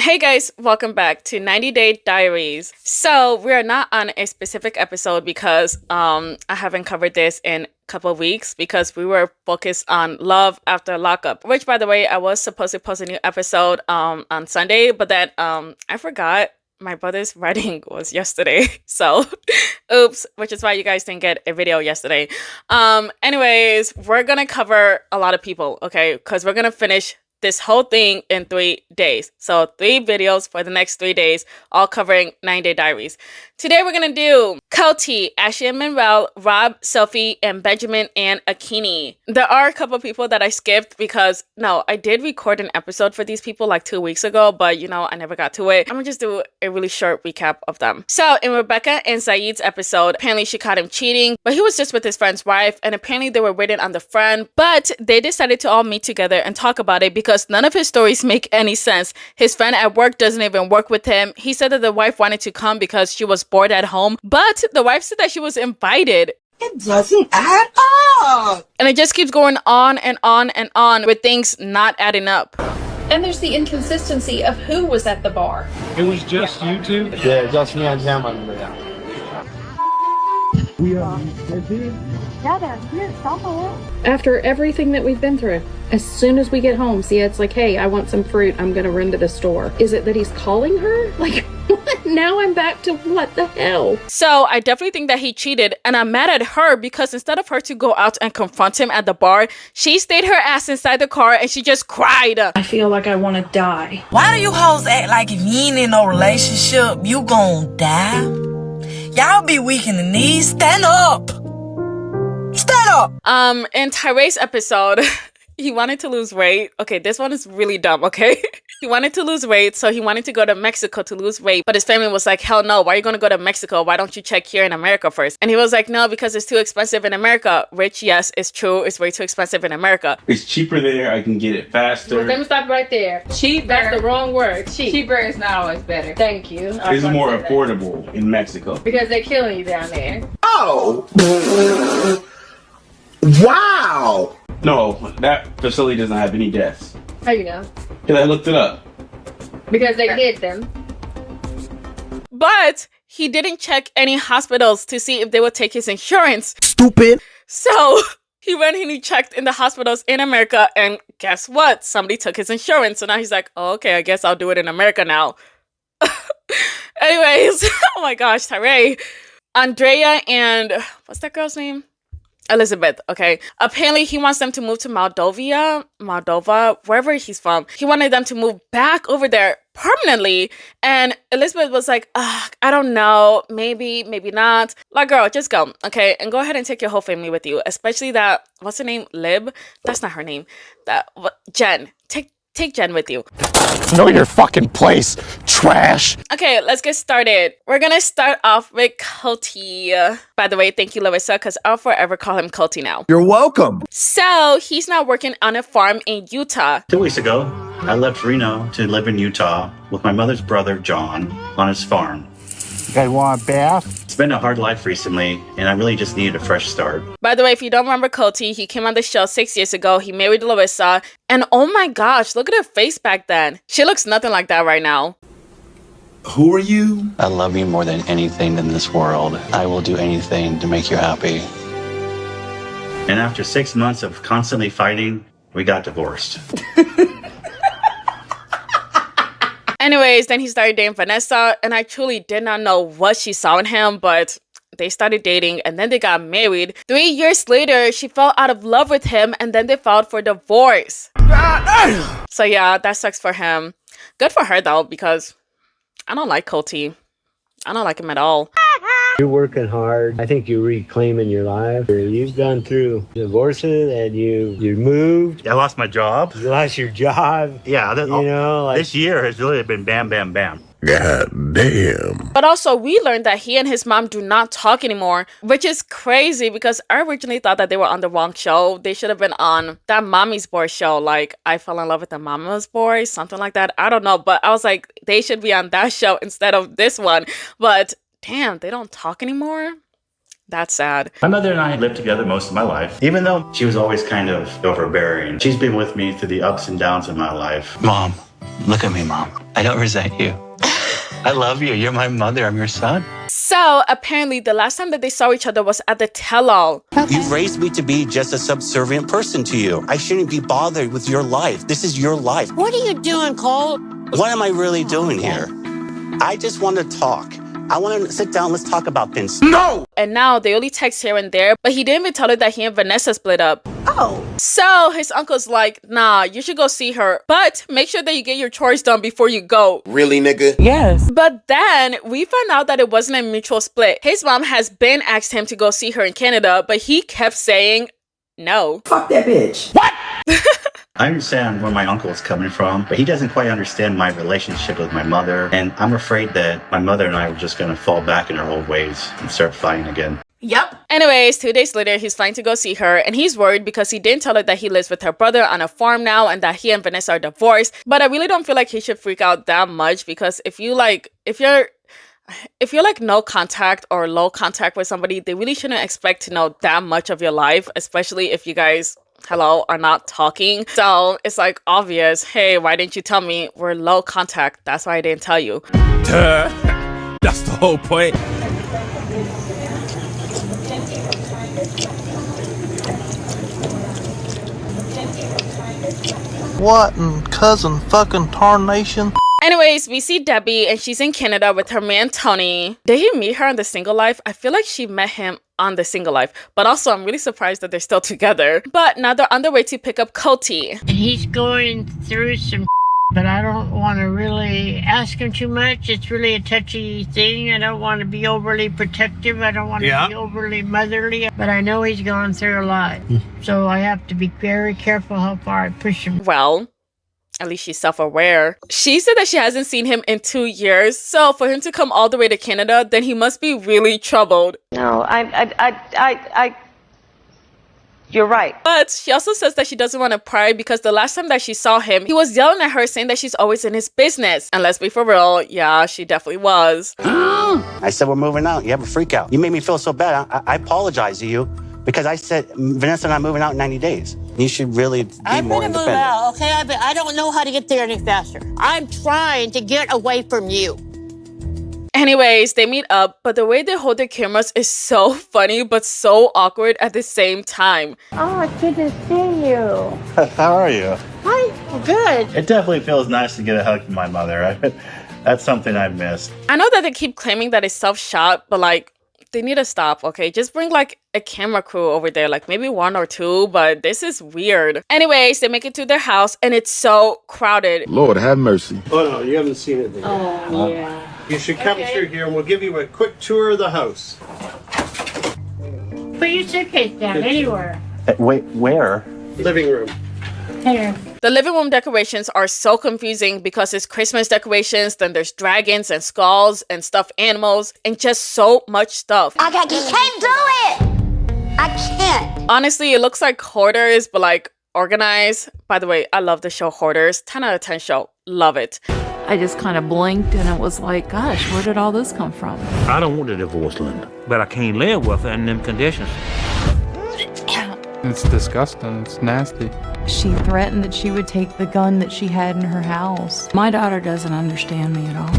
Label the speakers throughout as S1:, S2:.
S1: Hey guys, welcome back to 90-Day Diaries. So we are not on a specific episode because I haven't covered this in a couple of weeks because we were focused on love after lockup, which by the way, I was supposed to post a new episode on Sunday, but then I forgot. My brother's wedding was yesterday, so oops, which is why you guys didn't get a video yesterday. Anyways, we're gonna cover a lot of people, okay? Because we're gonna finish this whole thing in 3 days. So 3 videos for the next 3 days, all covering 90-Day Diaries. Today we're gonna do COLTEE, Ashley and Manuel, Rob, Sophie, and Benjamin and AKINYI. There are a couple of people that I skipped because, no, I did record an episode for these people like 2 weeks ago, but you know, I never got to it. I'm gonna just do a really short recap of them. So in Rebecca and ZIED's episode, apparently she caught him cheating, but he was just with his friend's wife, and apparently they were waiting on the friend, but they decided to all meet together and talk about it because none of his stories make any sense. His friend at work doesn't even work with him. He said that the wife wanted to come because she was bored at home, but the wife said that she was invited.
S2: It doesn't add up.
S1: And it just keeps going on and on and on with things not adding up.
S3: And there's the inconsistency of who was at the bar.
S4: It was just you two?
S5: Yeah, just me and them on there.
S3: After everything that we've been through, as soon as we get home, see, it's like, hey, I want some fruit. I'm going to run to the store. Is it that he's calling her? Like, what? Now I'm back to what the hell?
S1: So I definitely think that he cheated, and I'm mad at her because instead of her to go out and confront him at the bar, she stayed her ass inside the car and she just cried.
S3: I feel like I want to die.
S2: Why do you hoes act like if you ain't in no relationship, you gon' die? Y'all be weak in the knees. Stand up. Stand up.
S1: In TYRAY's episode, he wanted to lose weight. Okay, this one is really dumb, okay? He wanted to lose weight, so he wanted to go to Mexico to lose weight. But his family was like, hell no, why are you going to go to Mexico? Why don't you check here in America first? And he was like, no, because it's too expensive in America. Which, yes, it's true. It's way too expensive in America.
S4: It's cheaper there. I can get it faster.
S6: Well, let me stop right there.
S7: Cheap.
S6: That's the wrong word. Cheap.
S7: Cheaper is not always better.
S6: Thank you.
S4: It's more affordable in Mexico.
S6: Because they're killing you down there.
S5: Oh! Wow!
S4: No, that facility doesn't have any deaths.
S6: How you know?
S4: Because I looked it up.
S6: Because they hid them.
S1: But he didn't check any hospitals to see if they would take his insurance.
S5: Stupid!
S1: So he went and he checked in the hospitals in America, and guess what? Somebody took his insurance. So now he's like, oh, okay, I guess I'll do it in America now. Anyways, oh my gosh, TYRAY. Andrea and what's that girl's name? Elizabeth, okay. Apparently he wants them to move to Moldova, wherever he's from. He wanted them to move back over there permanently. And Elizabeth was like, I don't know, maybe, maybe not. Like, girl, just go, okay? And go ahead and take your whole family with you. Especially that, what's her name? Lib? That's not her name. Jen. Take Jen with you.
S5: Know your fucking place, trash!
S1: Okay, let's get started. We're gonna start off with COLTEE. By the way, thank you, Larissa, because I'll forever call him COLTEE now.
S5: You're welcome!
S1: So, he's now working on a farm in Utah.
S8: 2 weeks ago, I left Reno to live in Utah with my mother's brother, John, on his farm.
S5: You guys want a bath?
S8: It's been a hard life recently, and I really just needed a fresh start.
S1: By the way, if you don't remember COLTEE, he came on the show 6 years ago. He married Larissa. And oh my gosh, look at her face back then. She looks nothing like that right now.
S5: Who are you?
S8: I love you more than anything in this world. I will do anything to make you happy. And after 6 months of constantly fighting, we got divorced.
S1: Anyways, then he started dating Vanessa, and I truly did not know what she saw in him, but they started dating, and then they got married. 3 years later, she fell out of love with him, and then they filed for divorce. So yeah, that sucks for him. Good for her, though, because I don't like COLTEE. I don't like him at all.
S9: You're working hard. I think you're reclaiming your life. You've gone through divorces and you moved.
S8: I lost my job.
S9: You lost your job.
S8: Yeah,
S9: Like,
S8: this year has really been bam, bam, bam.
S5: God damn.
S1: But also, we learned that he and his mom do not talk anymore, which is crazy because I originally thought that they were on the wrong show. They should have been on that Mommy's Boy show, like I Fell in Love with the Mama's Boy, something like that. I don't know, but I was like, they should be on that show instead of this one. But damn, they don't talk anymore? That's sad.
S8: My mother and I lived together most of my life, even though she was always kind of overbearing. She's been with me through the ups and downs of my life.
S10: Mom,
S8: Look at me, Mom. I don't resent you. I love you. You're my mother. I'm your son.
S1: So apparently the last time that they saw each other was at the tell-all.
S7: You've raised me to be just a subservient person to you. I shouldn't be bothered with your life. This is your life.
S10: What are you doing, Colt?
S7: What am I really doing here? I just want to talk. I want to sit down. Let's talk about things. No!
S1: And now they only text here and there, but he didn't even tell her that he and Vanessa split up.
S2: Oh.
S1: So his uncle's like, nah, you should go see her, but make sure that you get your chores done before you go.
S5: Really, nigga?
S2: Yes.
S1: But then we found out that it wasn't a mutual split. His mom has been asked him to go see her in Canada, but he kept saying no.
S2: Fuck that bitch.
S1: What?
S8: I understand where my uncle is coming from, but he doesn't quite understand my relationship with my mother. And I'm afraid that my mother and I are just going to fall back in our old ways and start fighting again.
S2: Yep.
S1: Anyways, 2 days later, he's flying to go see her, and he's worried because he didn't tell her that he lives with her brother on a farm now and that he and Vanessa are divorced. But I really don't feel like he should freak out that much, because if you're like no contact or low contact with somebody, they really shouldn't expect to know that much of your life, especially if you guys, hello, are not talking. So it's like obvious, hey, why didn't you tell me? We're low contact. That's why I didn't tell you.
S5: That's the whole point.
S11: What in cousin fucking tarnation?
S1: Anyways, we see Debbie, and she's in Canada with her man Tony. Did he meet her on the single life? I feel like she met him on the single life, but also I'm really surprised that they're still together. But now they're on their way to pick up COLTEE.
S10: And he's going through some but I don't want to really ask him too much. It's really a touchy thing. I don't want to be overly protective. I don't want to be overly motherly. But I know he's gone through a lot. So I have to be very careful how far I push him.
S1: Well, at least she's self-aware. She said that she hasn't seen him in 2 years. So for him to come all the way to Canada, then he must be really troubled.
S12: No, you're right.
S1: But she also says that she doesn't want to pry because the last time that she saw him, he was yelling at her saying that she's always in his business. And let's be for real, yeah, she definitely was.
S7: I said, we're moving out. You have a freak out. You made me feel so bad. I apologize to you because I said, Vanessa and I are moving out in 90 days. You should really be more independent.
S10: Move out, okay? I don't know how to get there any faster. I'm trying to get away from you.
S1: Anyways, they meet up, but the way they hold their cameras is so funny, but so awkward at the same time.
S10: Oh, it's good to see you.
S8: How are you?
S10: Hi, good.
S8: It definitely feels nice to get a hug from my mother. That's something I've missed.
S1: I know that they keep claiming that it's self-shot, but like, they need to stop, okay? Just bring like a camera crew over there, like maybe 1 or 2, but this is weird. Anyways, they make it to their house and it's so crowded.
S5: Lord have mercy.
S9: Oh no, you haven't seen it there.
S10: Oh, yeah.
S9: You should come through here and we'll give you a quick tour of the house.
S10: Put your suitcase down anywhere.
S8: Wait, where?
S9: Living room.
S10: Here.
S1: The living room decorations are so confusing because it's Christmas decorations, then there's dragons and skulls and stuffed animals and just so much stuff.
S10: I can't do it! I can't.
S1: Honestly, it looks like Hoarders, but like organized. By the way, I love the show Hoarders. 10 out of 10 show. Love it.
S13: I just kind of blinked and it was like, gosh, where did all this come from?
S14: I don't want a divorce, Linda, but I can't live with her in them conditions.
S15: It's disgusting. It's nasty.
S13: She threatened that she would take the gun that she had in her house. My daughter doesn't understand me at all.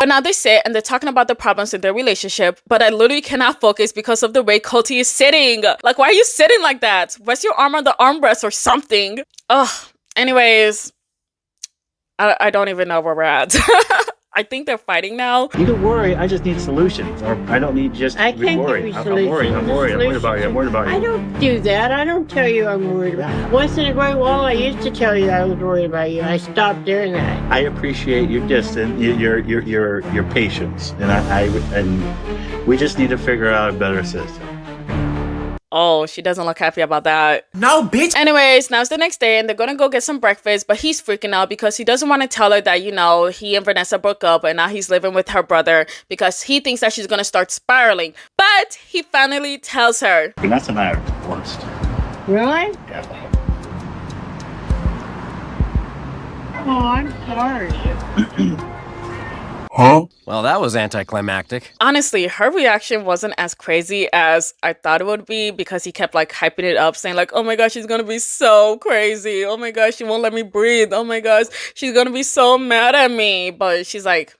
S1: But now they sit and they're talking about the problems in their relationship, but I literally cannot focus because of the way COLTEE is sitting. Like, why are you sitting like that? Rest your arm on the armrest or something. Ugh. Anyways, I don't even know where we're at. I think they're fighting now.
S8: You don't worry, I just need solutions. Or I don't need just
S10: I can't
S8: worry.
S10: give you solutions.
S8: I'm worried about you. I'm worried about you.
S10: I don't do that. I don't tell you I'm worried about you. Once in a great while, I used to tell you I was worried about you. I stopped doing that.
S8: I appreciate your distance, your patience, and we just need to figure out a better system.
S1: Oh, she doesn't look happy about that.
S2: No, bitch.
S1: Anyways, now it's the next day and they're gonna go get some breakfast, but he's freaking out because he doesn't want to tell her that, you know, he and Vanessa broke up and now he's living with her brother because he thinks that she's gonna start spiraling. But he finally tells her.
S8: Vanessa and I are divorced.
S10: Really?
S8: Yeah.
S10: Oh, I'm sorry.
S5: Huh?
S16: Well, that was anticlimactic.
S1: Honestly, her reaction wasn't as crazy as I thought it would be because he kept like hyping it up, saying like, oh my gosh, she's gonna be so crazy. Oh my gosh, she won't let me breathe. Oh my gosh, she's gonna be so mad at me. But she's like,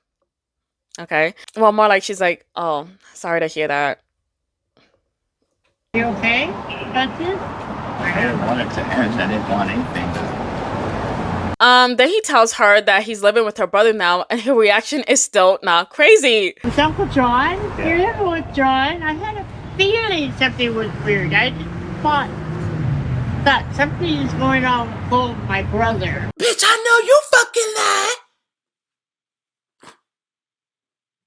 S1: okay. Well, more like she's like, oh, sorry to hear that.
S10: You okay about this?
S8: I didn't want it to end. I didn't want anything to.
S1: Then he tells her that he's living with her brother now, and her reaction is still not crazy.
S10: It's Uncle John. You're living with John. I had a feeling something was weird. I just thought something is going on with Colt, my brother.
S2: Bitch, I know you fucking lied.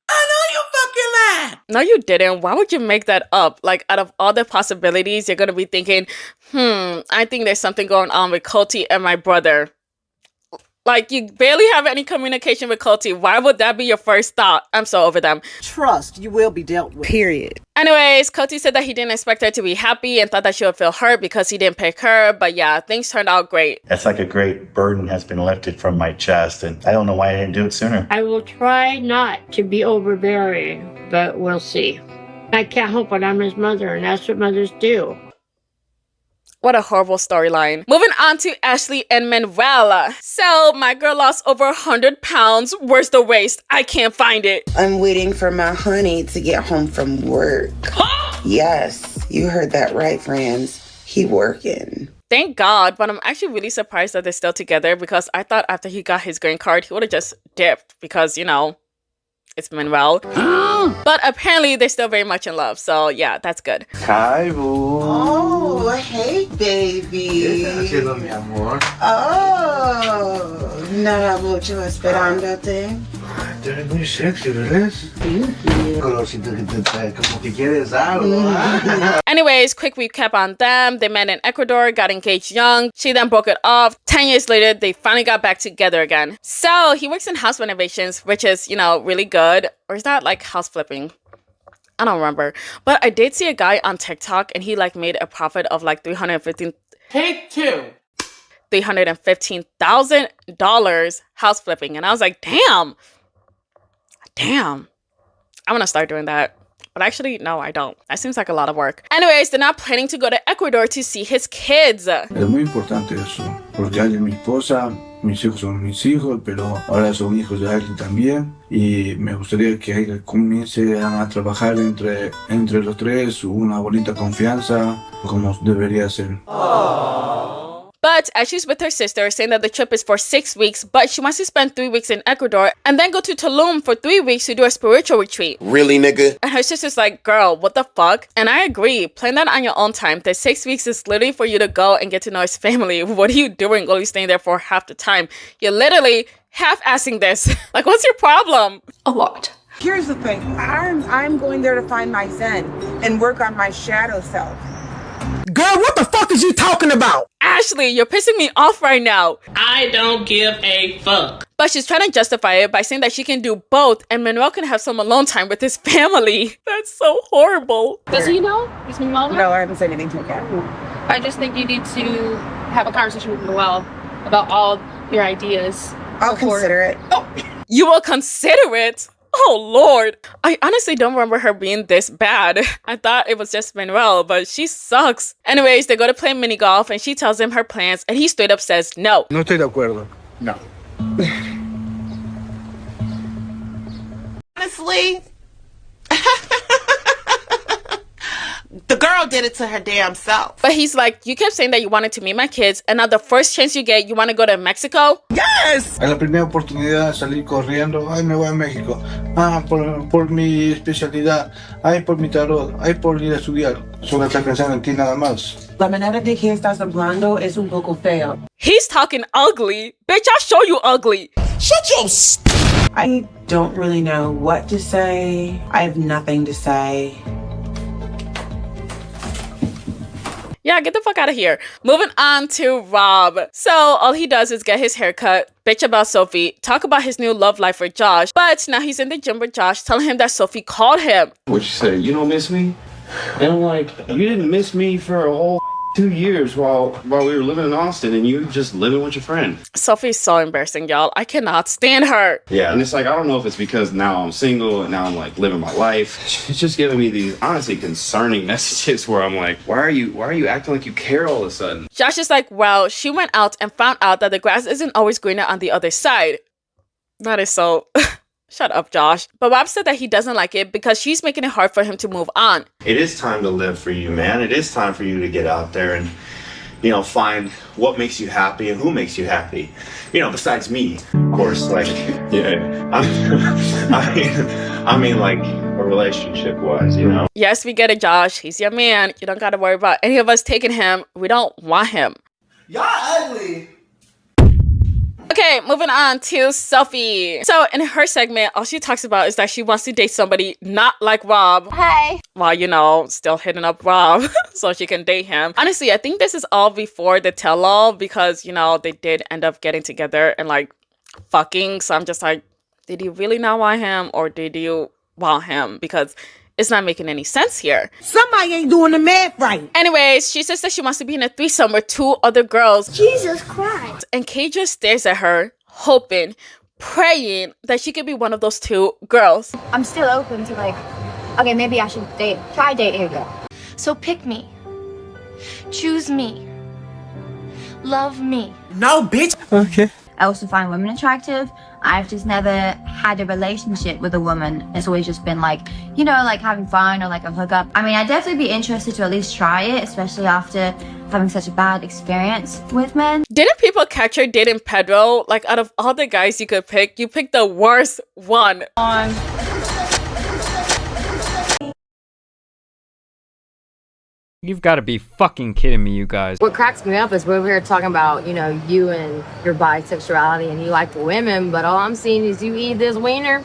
S2: I know you fucking lied.
S1: No, you didn't. Why would you make that up? Like, out of all the possibilities, you're gonna be thinking, I think there's something going on with COLTEE and my brother. Like, you barely have any communication with COLTEE. Why would that be your first thought? I'm so over them.
S2: Trust, you will be dealt with. Period.
S1: Anyways, COLTEE said that he didn't expect her to be happy and thought that she would feel hurt because he didn't pick her. But yeah, things turned out great.
S8: That's like a great burden has been lifted from my chest, and I don't know why I didn't do it sooner.
S10: I will try not to be overbearing, but we'll see. I can't help it. I'm his mother, and that's what mothers do.
S1: What a horrible storyline. Moving on to Ashley and Manuel. So, my girl lost over 100 pounds. Where's the waist? I can't find it.
S17: I'm waiting for my honey to get home from work. Yes, you heard that right, friends. He working.
S1: Thank God, but I'm actually really surprised that they're still together because I thought after he got his green card, he would have just dipped because, you know, it's Manuel. But apparently they're still very much in love. So yeah, that's good.
S17: Hi, boo. Oh, hey, baby. Oh, nada mucho esperándote.
S11: Te ves muy sexy, ¿verdad? Colorcito que te trae, como que quieres algo.
S1: Anyways, quick recap on them. They met in Ecuador, got engaged young. She then broke it off. 10 years later, they finally got back together again. So he works in house renovations, which is, you know, really good. Or is that like house flipping? I don't remember. But I did see a guy on TikTok and he like made a profit of like $315,000 house flipping. And I was like, damn. I'm gonna start doing that. But actually, no, I don't. That seems like a lot of work. Anyways, they're not planning to go to Ecuador to see his kids.
S11: Es muy importante eso, porque alguien mi esposa, mis hijos son mis hijos, pero ahora son hijos de alguien también. Y me gustaría que comience a trabajar entre los tres, una bonita confianza, como debería ser.
S1: But as she's with her sister, saying that the trip is for 6 weeks, but she wants to spend 3 weeks in Ecuador and then go to Tulum for 3 weeks to do a spiritual retreat.
S18: Really, nigga?
S1: And her sister's like, girl, what the fuck? And I agree. Plan that on your own time. The 6 weeks is literally for you to go and get to know his family. What are you doing only staying there for half the time? You're literally half-assing this. Like, what's your problem?
S19: A lot.
S20: Here's the thing. I'm going there to find my zen and work on my shadow self.
S2: Girl, what the fuck is you talking about?
S1: Ashley, you're pissing me off right now.
S21: I don't give a fuck.
S1: But she's trying to justify it by saying that she can do both and Manuel can have some alone time with his family. That's so horrible.
S3: Does he know? Does Manuel know?
S20: No, I haven't said anything to him yet.
S3: I just think you need to have a conversation with Manuel about all your ideas.
S20: I'll consider it.
S1: Oh, you will consider it? Oh, Lord. I honestly don't remember her being this bad. I thought it was just Manuel, but she sucks. Anyways, they go to play mini golf and she tells him her plans and he straight up says no.
S11: No estoy de acuerdo. No.
S2: Honestly, the girl did it to her damn self.
S1: But he's like, you kept saying that you wanted to meet my kids and now the first chance you get, you want to go to Mexico?
S2: Yes!
S11: A la primera oportunidad de salir corriendo, ay, me voy a México. Ah, por mi especialidad. Ay, por mi tarot. Ay, por ir a estudiar. Solo estás pensando en ti nada más.
S20: La manera de que estás hablando es un poco feo.
S1: He's talking ugly. Bitch, I'll show you ugly.
S2: Shut your
S20: I don't really know what to say. I have nothing to say.
S1: Yeah, get the fuck out of here. Moving on to Rob. So all he does is get his hair cut, bitch about Sophie, talk about his new love life with Josh. But now he's in the gym with Josh, telling him that Sophie called him.
S4: What you say? You don't miss me? And I'm like, you didn't miss me for a whole 2 years while we were living in Austin, and you just living with your friend.
S1: Sophie's so embarrassing, y'all. I cannot stand her.
S4: Yeah, and it's like, I don't know if it's because now I'm single and now I'm like living my life. It's just giving me these honestly concerning messages where I'm like, why are you acting like you care all of a sudden?
S1: Josh is like, well, she went out and found out that the grass isn't always greener on the other side. That is so... Shut up, Josh. But Bob said that he doesn't like it because she's making it hard for him to move on.
S8: It is time to live for you, man. It is time for you to get out there and, you know, find what makes you happy and who makes you happy. You know, besides me, of course. Like, yeah, I mean, like a relationship wise, you know.
S1: Yes, we get it, Josh. He's your man. You don't gotta worry about any of us taking him. We don't want him.
S2: Y'all ugly.
S1: Okay, moving on to Sophie. So in her segment, all she talks about is that she wants to date somebody not like Rob.
S18: Hi.
S1: While, you know, still hitting up Rob so she can date him. Honestly, I think this is all before the tell-all because, you know, they did end up getting together and like fucking. So I'm just like, did you really not want him or did you want him? Because it's not making any sense here.
S2: Somebody ain't doing the math right.
S1: Anyways, she says that she wants to be in a threesome with 2 other girls.
S18: Jesus Christ.
S1: And Kay just stares at her, hoping, praying that she could be one of those 2 girls.
S18: I'm still open to like, okay, maybe I should try dating a girl. So pick me. Choose me. Love me.
S2: No, bitch. Okay.
S18: I also find women attractive. I've just never had a relationship with a woman. It's always just been like, you know, like having fun or like a hookup. I mean, I'd definitely be interested to at least try it, especially after having such a bad experience with men.
S1: Didn't people catch her dating Pedro? Like, out of all the guys you could pick, you picked the worst one.
S19: You've got to be fucking kidding me, you guys.
S6: What cracks me up is we're here talking about, you know, you and your bisexuality and you like the women, but all I'm seeing is you eat this wiener.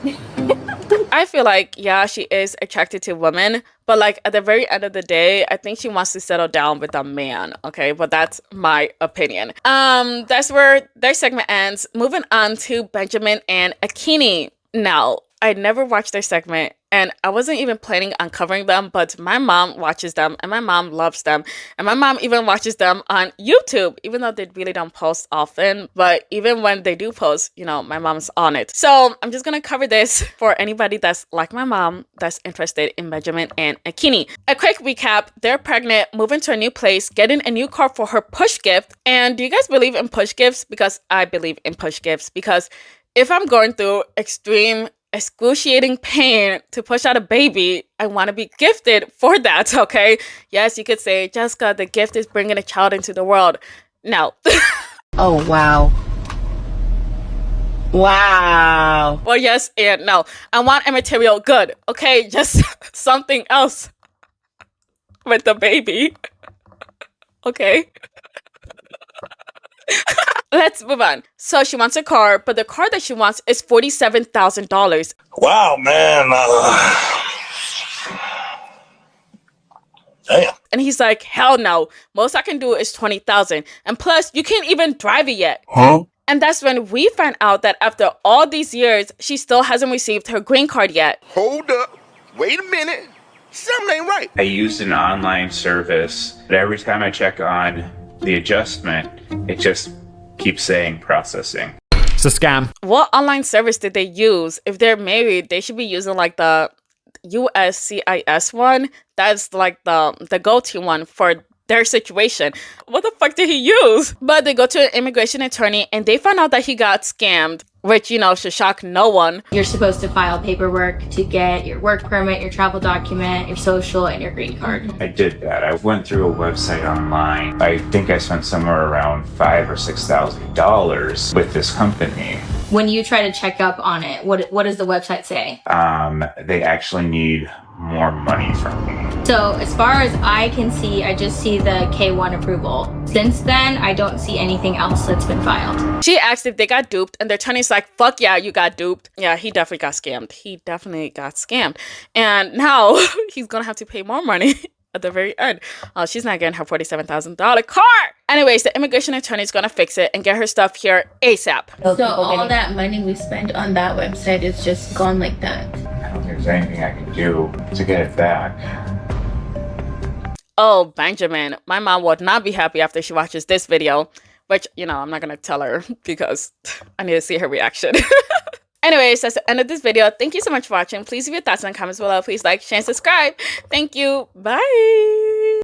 S1: I feel like, yeah, she is attracted to women, but like at the very end of the day, I think she wants to settle down with a man, okay? But that's my opinion. That's where their segment ends. Moving on to Benjamin and AKINYI. Now, I never watched their segment and I wasn't even planning on covering them, but my mom watches them and my mom loves them. And my mom even watches them on YouTube, even though they really don't post often. But even when they do post, you know, my mom's on it. So I'm just gonna cover this for anybody that's like my mom, that's interested in Benjamin and AKINYI. A quick recap, they're pregnant, moving to a new place, getting a new car for her push gift. And do you guys believe in push gifts? Because I believe in push gifts. Because if I'm going through extreme excruciating pain to push out a baby, I want to be gifted for that, okay? Yes, you could say, Jessica, the gift is bringing a child into the world. No.
S18: Oh, wow. Wow.
S1: Well, yes and no. I want a material good, okay? Just something else with the baby. Okay? Let's move on. So she wants a car, but the car that she wants is $47,000.
S22: Wow, man. Damn.
S1: And he's like, hell no. Most I can do is $20,000. And plus, you can't even drive it yet.
S22: Huh?
S1: And that's when we find out that after all these years, she still hasn't received her green card yet.
S22: Hold up. Wait a minute. Something ain't right.
S23: I used an online service, but every time I check on the adjustment, it just keeps saying processing.
S19: It's a scam.
S1: What online service did they use? If they're married, they should be using like the USCIS one. That's like the go-to one for their situation. What the fuck did he use? But they go to an immigration attorney and they found out that he got scammed, which, you know, should shock no one.
S18: You're supposed to file paperwork to get your work permit, your travel document, your social, and your green card.
S23: I did that. I went through a website online. I think I spent somewhere around $5,000 or $6,000 with this company.
S18: When you try to check up on it, what does the website say?
S23: They actually need more money from me.
S18: So as far as I can see, I just see the K1 approval. Since then, I don't see anything else that's been filed.
S1: She asked if they got duped and their attorney's like, fuck yeah, you got duped. Yeah, he definitely got scammed. He definitely got scammed. And now he's gonna have to pay more money at the very end. She's not getting her $47,000 car. Anyways, the immigration attorney is gonna fix it and get her stuff here ASAP.
S18: So all that money we spent on that website is just gone like that.
S23: I don't think there's anything I can do to get it back.
S1: Oh, Benjamin, my mom would not be happy after she watches this video, which, you know, I'm not gonna tell her because I need to see her reaction. Anyways, that's the end of this video. Thank you so much for watching. Please leave your thoughts in the comments below. Please like, share, and subscribe. Thank you. Bye.